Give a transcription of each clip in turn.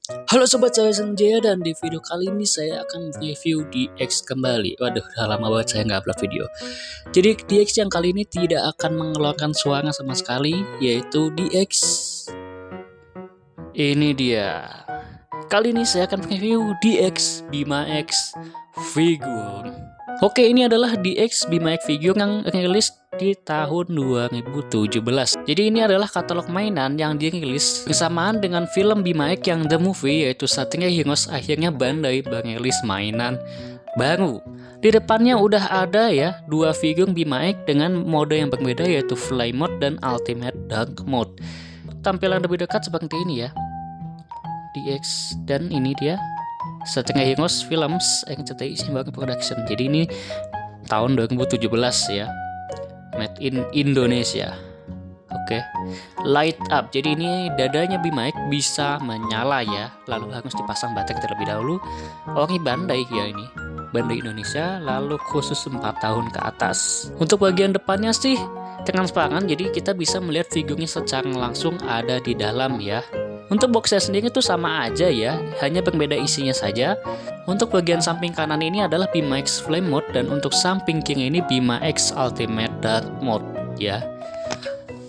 Halo sobat, saya Sanjaya dan di video kali ini saya akan review DX kembali. Waduh, udah lama banget saya nggak upload video. Jadi DX yang kali ini tidak akan mengeluarkan suara sama sekali, yaitu DX. Ini dia. Kali ini saya akan review DX Bima X Figure. Oke, ini adalah DX Bima X Figure yang rilis di tahun 2017. Jadi ini adalah katalog mainan yang dirilis bersamaan dengan film Bima X yang The Movie, yaitu Satria Heroes. Akhirnya Bandai merilis mainan baru. Di depannya udah ada ya dua figur Bima X dengan mode yang berbeda, yaitu Fly Mode dan Ultimate Dark Mode. Tampilan lebih dekat seperti ini ya, DX, dan ini dia Satria Heroes Films RCTI Simbang Production. Jadi ini tahun 2017 ya, made in Indonesia. Oke. Light up. Jadi ini dadanya Bima X bisa menyala ya, lalu harus dipasang baterai terlebih dahulu. Ori Bandai ya ini, Bandai Indonesia, lalu khusus 4 tahun ke atas. Untuk bagian depannya sih transparan, jadi kita bisa melihat figurnya secara langsung ada di dalam ya. Untuk boxnya sendiri itu sama aja ya, hanya berbeda isinya saja. Untuk bagian samping kanan ini adalah Bima X Flame Mode, dan untuk samping kiri ini Bima X Ultimate Dark Mode ya.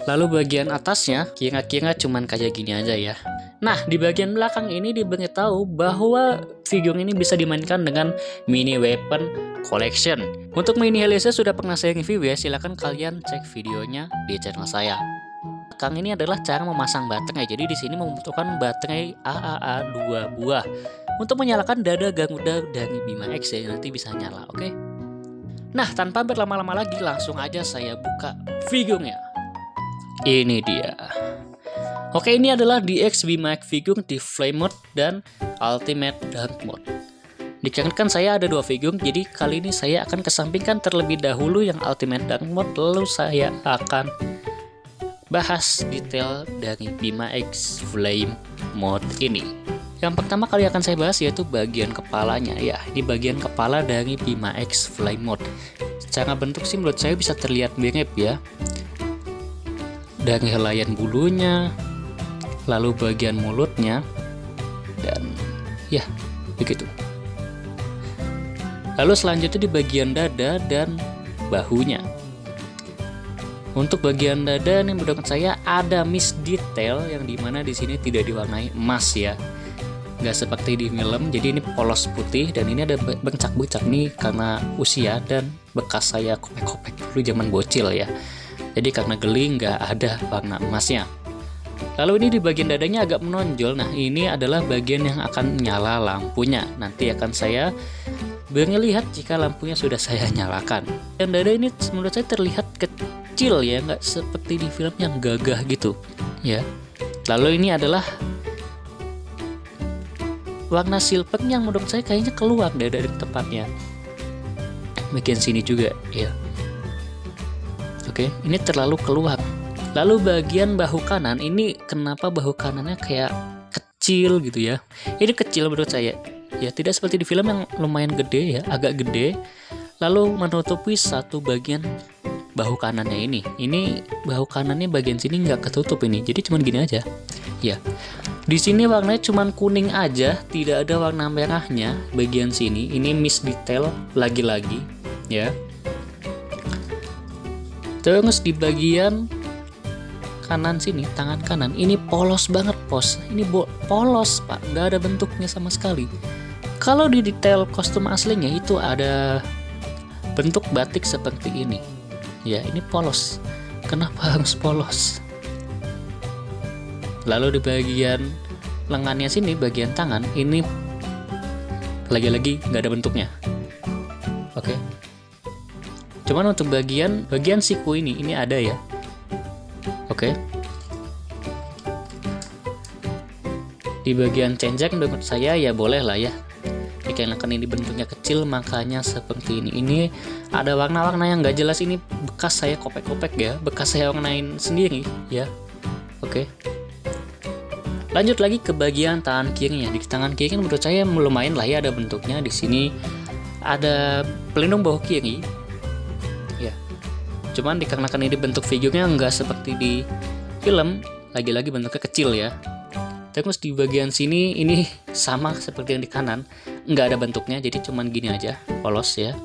Lalu bagian atasnya kira-kira cuman kayak gini aja ya. Nah, di bagian belakang ini diberitahu bahwa figur ini bisa dimainkan dengan mini weapon collection. Untuk mini helixnya sudah pernah saya review ya, silahkan kalian cek videonya di channel saya. Kang, ini adalah cara memasang baterai. Jadi di sini membutuhkan baterai AAA 2 buah untuk menyalakan dada Garuda dari Bima X ya, nanti bisa nyala, oke? Nah, tanpa berlama-lama lagi langsung aja saya buka figurnya. Ini dia. Oke, ini adalah DX Bima X Figure di Flame Mode dan Ultimate Dark Mode. Dikarenakan saya ada dua figur, jadi kali ini saya akan kesampingkan terlebih dahulu yang Ultimate Dark Mode, lalu saya akan bahas detail dari Bima X Flame Mode ini. Yang pertama kali akan saya bahas yaitu bagian kepalanya ya. Di bagian kepala dari Bima X Flame Mode, secara bentuk sih menurut saya bisa terlihat mirip ya, dari helaian bulunya, lalu bagian mulutnya, dan ya begitu. Lalu selanjutnya di bagian dada dan bahunya. Untuk bagian dada nih menurut saya ada miss detail yang dimana di sini tidak diwarnai emas ya, nggak seperti di film. Jadi ini polos putih dan ini ada bercak-bercak nih karena usia dan bekas saya kopek-kopek dulu zaman bocil ya. Jadi karena geli nggak ada warna emasnya. Lalu ini di bagian dadanya agak menonjol. Nah, ini adalah bagian yang akan nyala lampunya. Nanti akan saya lihat jika lampunya sudah saya nyalakan. Dan dada ini menurut saya terlihat kecil ya, nggak seperti di film yang gagah gitu ya. Lalu ini adalah warna silver yang menurut saya kayaknya keluar dari tempatnya. Bagian sini juga ya. Oke, ini terlalu keluar. Lalu bagian bahu kanan ini, kenapa bahu kanannya kayak kecil gitu ya? Ini kecil menurut saya. Ya, tidak seperti di film yang lumayan gede ya, agak gede. Lalu menutupi satu bagian bahu kanannya ini. Ini bahu kanannya bagian sini nggak ketutup ini. Jadi cuman gini aja. Ya. Di sini warnanya cuman kuning aja, tidak ada warna merahnya bagian sini. Ini miss detail lagi-lagi ya. Terus di bagian kanan sini, tangan kanan ini polos banget pos. Ini polos pak, nggak ada bentuknya sama sekali. Kalau di detail kostum aslinya itu ada bentuk batik seperti ini. Ya, ini polos. Kenapa harus polos? Lalu di bagian lengannya sini, bagian tangan ini lagi-lagi nggak ada bentuknya. Oke. Cuman untuk bagian siku ini ada ya. Oke. Di bagian cenjak menurut saya ya boleh lah ya. Dikarenakan ini bentuknya kecil makanya seperti ini. Ini ada warna-warna yang nggak jelas, ini bekas saya kopek-kopek ya, bekas saya warnain sendiri ya. Oke. Lanjut lagi ke bagian tangan kirinya. Di tangan kiri menurut saya lumayan lah ya, ada bentuknya. Di sini ada pelindung bahu kiri. Ya. Cuman dikarenakan ini bentuk figurnya nggak seperti di film, lagi-lagi bentuknya kecil ya. Terus di bagian sini ini sama seperti yang di kanan, nggak ada bentuknya, jadi cuman gini aja, polos ya.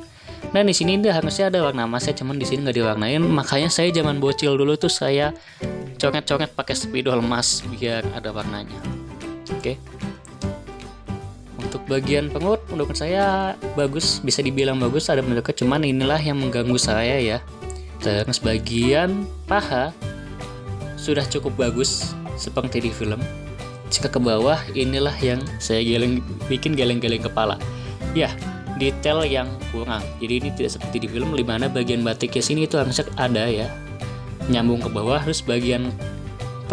Nah di sini harusnya ada warna emasnya, cuman di sini nggak diwarnain. Makanya saya zaman bocil dulu tuh saya coret-coret pakai spidol emas biar ada warnanya. Oke. Untuk bagian pengut menurut saya bagus, bisa dibilang bagus, ada bentuknya, cuman inilah yang mengganggu saya ya. Terus bagian paha sudah cukup bagus seperti di film. Jika ke bawah, inilah yang saya bikin geleng-geleng kepala. Ya, detail yang kurang. Jadi ini tidak seperti di film, di mana bagian batiknya sini itu harusnya ada ya, nyambung ke bawah. Terus bagian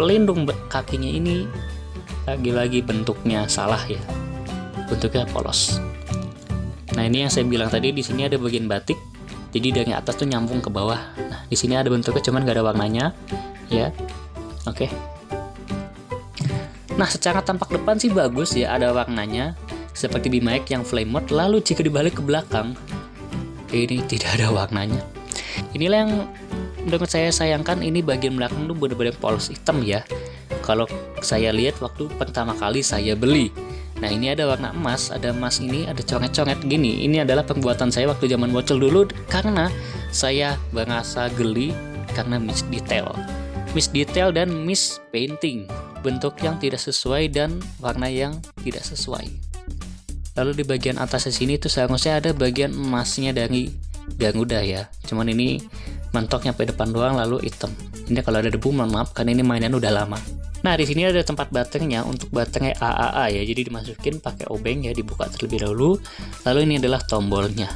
pelindung kakinya ini lagi-lagi bentuknya salah ya, bentuknya polos. Nah ini yang saya bilang tadi, di sini ada bagian batik, jadi dari atas tuh nyambung ke bawah. Nah di sini ada bentuknya, cuman gak ada warnanya ya. Oke. Nah secara tampak depan sih bagus ya, ada warnanya seperti BIMA X yang flame mode. Lalu jika dibalik ke belakang, ini tidak ada warnanya. Inilah yang menurut saya sayangkan, ini bagian belakang tuh benar-benar polos hitam ya. Kalau saya lihat waktu pertama kali saya beli. Nah ini ada warna emas, ada emas ini, ada coret-coret gini. Ini adalah perbuatan saya waktu zaman bocil dulu, karena saya merasa geli karena misdetail dan mispainting, bentuk yang tidak sesuai dan warna yang tidak sesuai. Lalu di bagian atasnya sini itu seharusnya ada bagian emasnya dari Garuda ya, cuman ini mentok nyampe depan doang lalu hitam. Ini kalau ada debu mohon maaf, karena ini mainan udah lama. Nah di sini ada tempat baterainya, untuk baterai AAA ya, jadi dimasukin pakai obeng ya, dibuka terlebih dahulu. Lalu ini adalah tombolnya.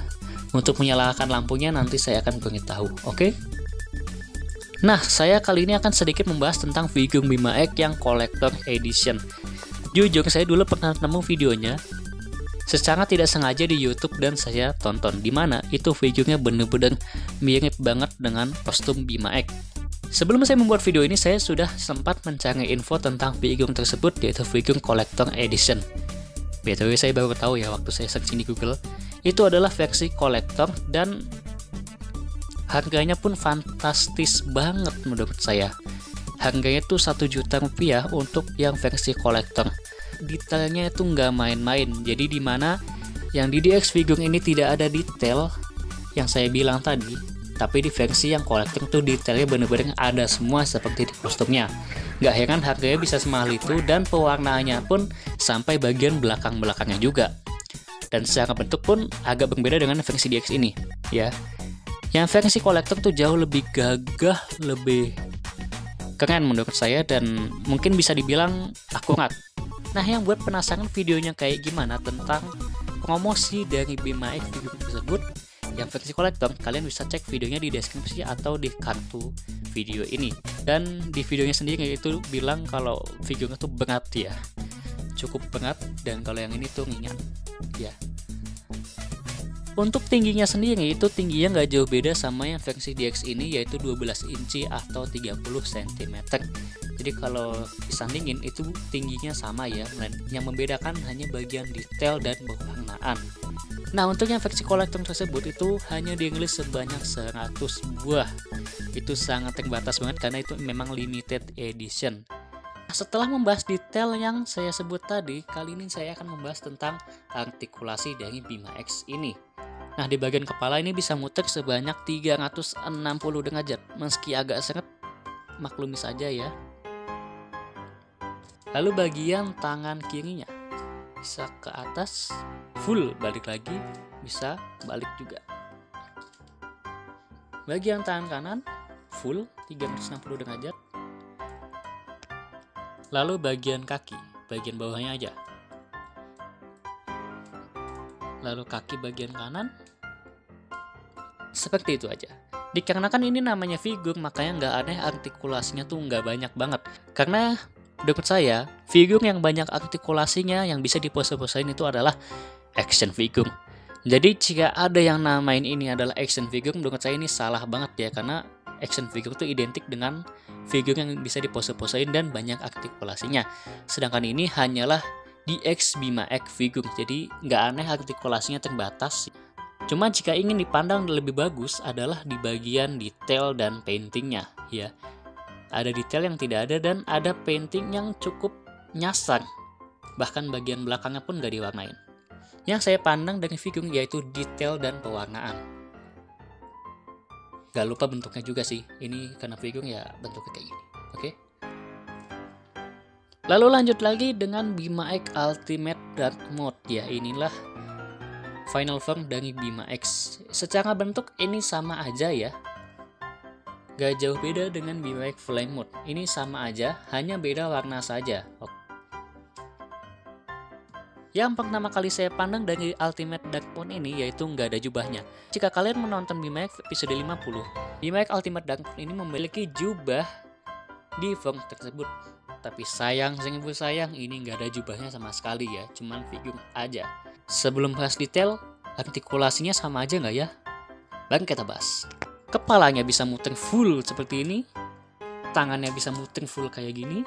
Untuk menyalakan lampunya nanti saya akan beritahu, oke? Nah, saya kali ini akan sedikit membahas tentang figur BIMA X yang Collector Edition. Jujur, saya dulu pernah nemu videonya secara tidak sengaja di YouTube dan saya tonton, dimana itu figurnya bener-bener mirip banget dengan kostum BIMA X. Sebelum saya membuat video ini, saya sudah sempat mencari info tentang figur tersebut, yaitu figur Collector Edition. BTW saya baru tahu ya waktu saya searching di Google, itu adalah versi collector dan harganya pun fantastis banget menurut saya. Harganya tuh 1 juta rupiah untuk yang versi kolektor. Detailnya itu nggak main-main. Jadi dimana yang di DX figure ini tidak ada detail yang saya bilang tadi, tapi di versi yang kolektor tuh detailnya bener-bener ada semua seperti di kostumnya. Nggak heran harganya bisa semahal itu, dan pewarnaannya pun sampai bagian belakang-belakangnya juga. Dan secara bentuk pun agak berbeda dengan versi DX ini ya. Yang versi kolektor tuh jauh lebih gagah, lebih keren menurut saya, dan mungkin bisa dibilang akurat. Nah yang buat penasaran videonya kayak gimana tentang promosi dari BIMA X figur tersebut yang versi kolektor, kalian bisa cek videonya di deskripsi atau di kartu video ini. Dan di videonya sendiri itu bilang kalau figurnya tuh berat ya, cukup berat, dan kalau yang ini tuh ringan ya. Untuk tingginya sendiri itu tingginya nggak jauh beda sama yang versi DX ini, yaitu 12 inci atau 30 cm. Jadi kalau disandingin itu tingginya sama ya, yang membedakan hanya bagian detail dan pewarnaan. Nah untuk yang versi kolektor tersebut itu hanya dirilis sebanyak 100 buah. Itu sangat terbatas banget karena itu memang limited edition. Setelah membahas detail yang saya sebut tadi, kali ini saya akan membahas tentang artikulasi dari BIMA X ini. Nah di bagian kepala ini bisa muter sebanyak 360 derajat, meski agak seret, maklumi saja ya. Lalu bagian tangan kirinya bisa ke atas, full, balik lagi, bisa balik juga. Bagian tangan kanan full 360 derajat. Lalu bagian kaki, bagian bawahnya aja. Lalu kaki bagian kanan, seperti itu aja. Dikarenakan ini namanya figur, makanya nggak aneh artikulasinya tuh nggak banyak banget. Karena menurut saya, figur yang banyak artikulasinya yang bisa dipose-posein itu adalah action figure. Jadi jika ada yang namain ini adalah action figure, menurut saya ini salah banget ya. Karena action figure itu identik dengan figur yang bisa dipose-posein dan banyak artikulasinya. Sedangkan ini hanyalah DX BIMA X figure, jadi nggak aneh artikulasinya terbatas. Cuma jika ingin dipandang lebih bagus adalah di bagian detail dan paintingnya ya. Ada detail yang tidak ada dan ada painting yang cukup nyasar. Bahkan bagian belakangnya pun gak diwarnain. Yang saya pandang dari figur yaitu detail dan pewarnaan. Gak lupa bentuknya juga sih. Ini karena figur ya bentuknya kayak gini. Oke. Lalu lanjut lagi dengan Bima X Ultimate Dark Mode. Ya, inilah final form dari Bima X. Secara bentuk ini sama aja ya. Gak jauh beda dengan Bima X Flame Mode. Ini sama aja, hanya beda warna saja. Yang pertama kali saya pandang dari Ultimate Dark Mode ini yaitu nggak ada jubahnya. Jika kalian menonton Bima X episode 50, Bima X Ultimate Dark Mode ini memiliki jubah di form tersebut. Tapi sayang ini nggak ada jubahnya sama sekali ya, cuman figur aja. Sebelum bahas detail, artikulasinya sama aja nggak ya? Bang kita bahas. Kepalanya bisa muter full seperti ini, tangannya bisa muter full kayak gini,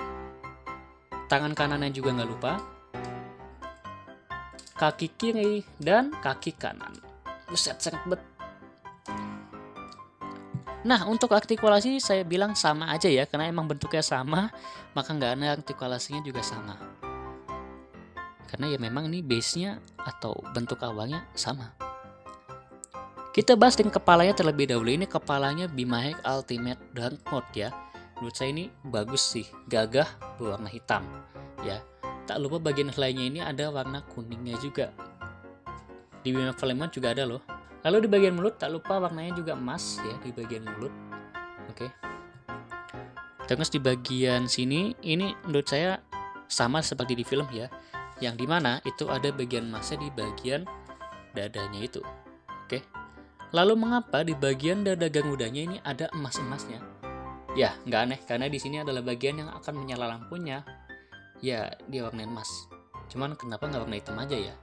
tangan kanannya juga nggak lupa, kaki kiri dan kaki kanan. Buset, seret bet. Nah, untuk artikulasi saya bilang sama aja ya, karena emang bentuknya sama, maka nggak ada artikulasinya juga sama. Karena ya memang ini base-nya atau bentuk awalnya sama. Kita bahas dengan kepalanya terlebih dahulu. Ini kepalanya Bima X Ultimate Dark Mode ya. Menurut saya ini bagus sih, gagah berwarna hitam ya. Tak lupa bagian helainya ini ada warna kuningnya juga. Di Bima X Flame Mode juga ada loh. Lalu di bagian mulut tak lupa warnanya juga emas ya di bagian mulut. Oke. Terus di bagian sini ini menurut saya sama seperti di film ya. Yang dimana itu ada bagian emasnya di bagian dadanya itu. Oke. Lalu mengapa di bagian dada Garudanya ini ada emas-emasnya? Ya, nggak aneh karena di sini adalah bagian yang akan menyala lampunya. Ya, dia warna emas. Cuman kenapa nggak warna hitam aja ya?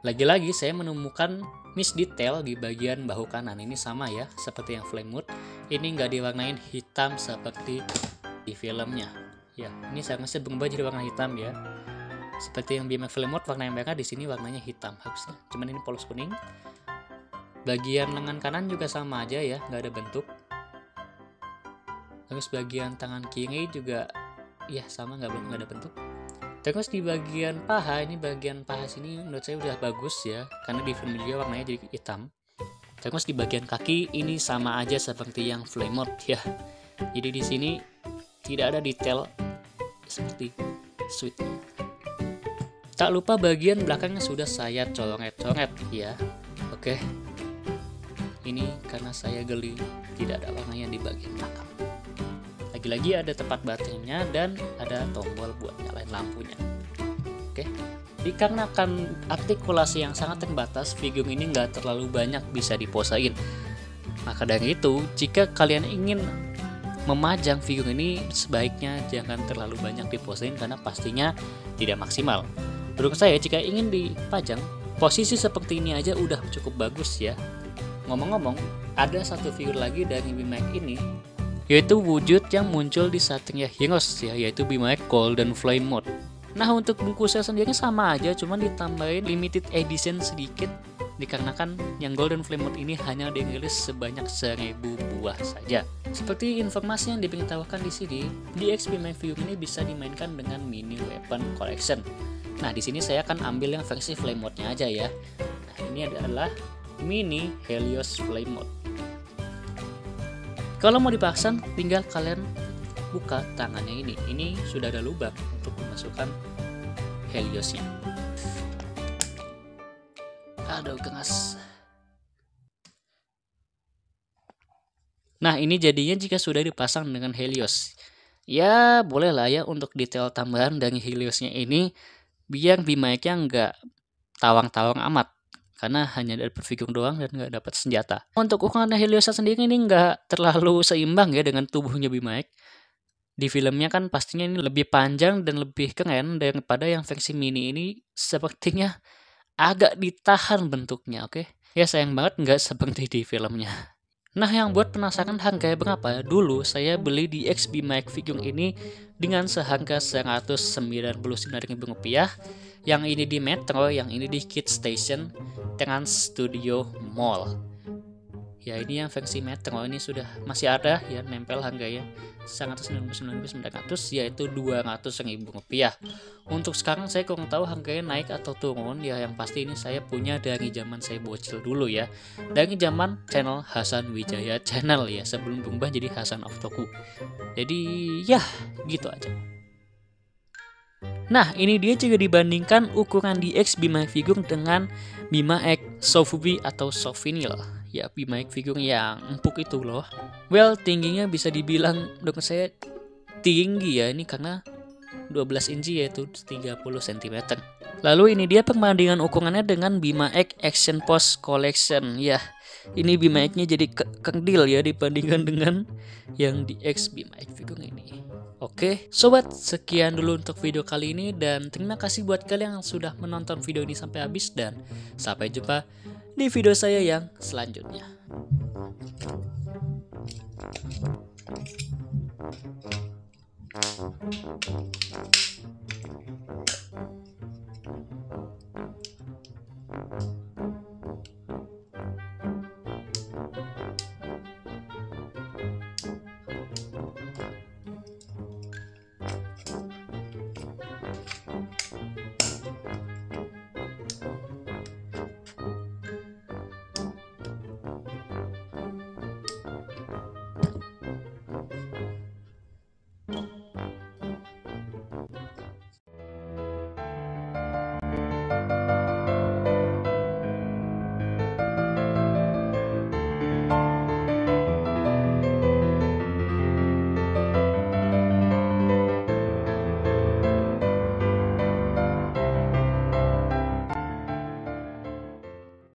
Lagi-lagi saya menemukan miss detail di bagian bahu kanan. Ini sama ya, seperti yang Flame Mode. Ini nggak diwarnain hitam seperti di filmnya. Ya, ini seharusnya berubah jadi warna hitam ya. Seperti yang Bima Flame Mode warna yang merah, di sini warnanya hitam harusnya. Cuman ini polos kuning. Bagian lengan kanan juga sama aja ya, nggak ada bentuk. Terus bagian tangan kiri juga ya sama, nggak ada bentuk. Terus di bagian paha, ini bagian paha sini menurut saya udah bagus ya, karena di film juga warnanya jadi hitam. Terus di bagian kaki ini sama aja seperti yang Flame Mode ya. Jadi di sini tidak ada detail seperti Sweetnya. Tak lupa bagian belakangnya sudah saya coret-coret ya. Oke. Ini karena saya geli tidak ada warnanya di bagian belakang. Lagi-lagi ada tempat baterainya dan ada tombol buat nyalain lampunya. Oke. Dikarenakan artikulasi yang sangat terbatas, figur ini nggak terlalu banyak bisa diposain. Maka dari itu, jika kalian ingin memajang figur ini, sebaiknya jangan terlalu banyak diposain karena pastinya tidak maksimal. Menurut saya, jika ingin dipajang, posisi seperti ini aja udah cukup bagus ya. Ngomong-ngomong, ada satu figur lagi dari Bima X ini, yaitu wujud yang muncul di Satria Heroes ya, yaitu Bima X Golden Flame Mode. Nah, untuk bungkusnya sendiri sama aja, cuman ditambahin limited edition sedikit, dikarenakan yang Golden Flame Mode ini hanya dirilis sebanyak 1000 buah saja. Seperti informasi yang diberitahukan di sini, DX Bima X figur ini bisa dimainkan dengan mini weapon collection. Nah, di sini saya akan ambil yang versi Flame Mode-nya aja ya. Nah, ini adalah mini Helios Flame Mode. Kalau mau dipasang, tinggal kalian buka tangannya ini. Ini sudah ada lubang untuk memasukkan Heliosnya. Aduh, keras. Nah, ini jadinya jika sudah dipasang dengan Helios. Ya, boleh lah ya untuk detail tambahan dari Heliosnya ini, biar Bima X-nya nggak tawang-tawang amat. Karena hanya dapat figur doang dan nggak dapat senjata. Untuk ukuran Heliosnya sendiri ini nggak terlalu seimbang ya dengan tubuhnya Bima X. Di filmnya kan pastinya ini lebih panjang dan lebih keren daripada yang versi mini ini, sepertinya agak ditahan bentuknya, oke? Ya sayang banget nggak seperti di filmnya. Nah, yang buat penasaran harganya berapa? Dulu saya beli di DX Bima X figur ini dengan seharga Rp199.000. Yang ini di Metro, yang ini di Kid Station Trans Studio Mall. Ya ini yang versi meter. Oh ini sudah masih ada ya, nempel harganya 199.900, yaitu Rp200.000. Untuk sekarang saya kurang tahu harganya naik atau turun ya, yang pasti ini saya punya dari zaman saya bocil dulu ya, dari zaman channel Hasan Wijaya channel ya, sebelum berubah jadi Hasan of Toku. Jadi ya gitu aja. Nah, ini dia juga dibandingkan ukuran DX Bima Figure dengan Bima X Soft-V atau soft vinyl. Ya, Bima X Figure yang empuk itu loh. Well, tingginya bisa dibilang menurut saya tinggi ya, ini karena 12 inci yaitu 30 cm. Lalu ini dia perbandingan ukurannya dengan Bima X Action Post Collection. Ya, ini Bima X-nya jadi kerdil ya dibandingkan dengan yang DX Bima X Figure ini. Oke, sobat, sekian dulu untuk video kali ini, dan terima kasih buat kalian yang sudah menonton video ini sampai habis, dan sampai jumpa di video saya yang selanjutnya.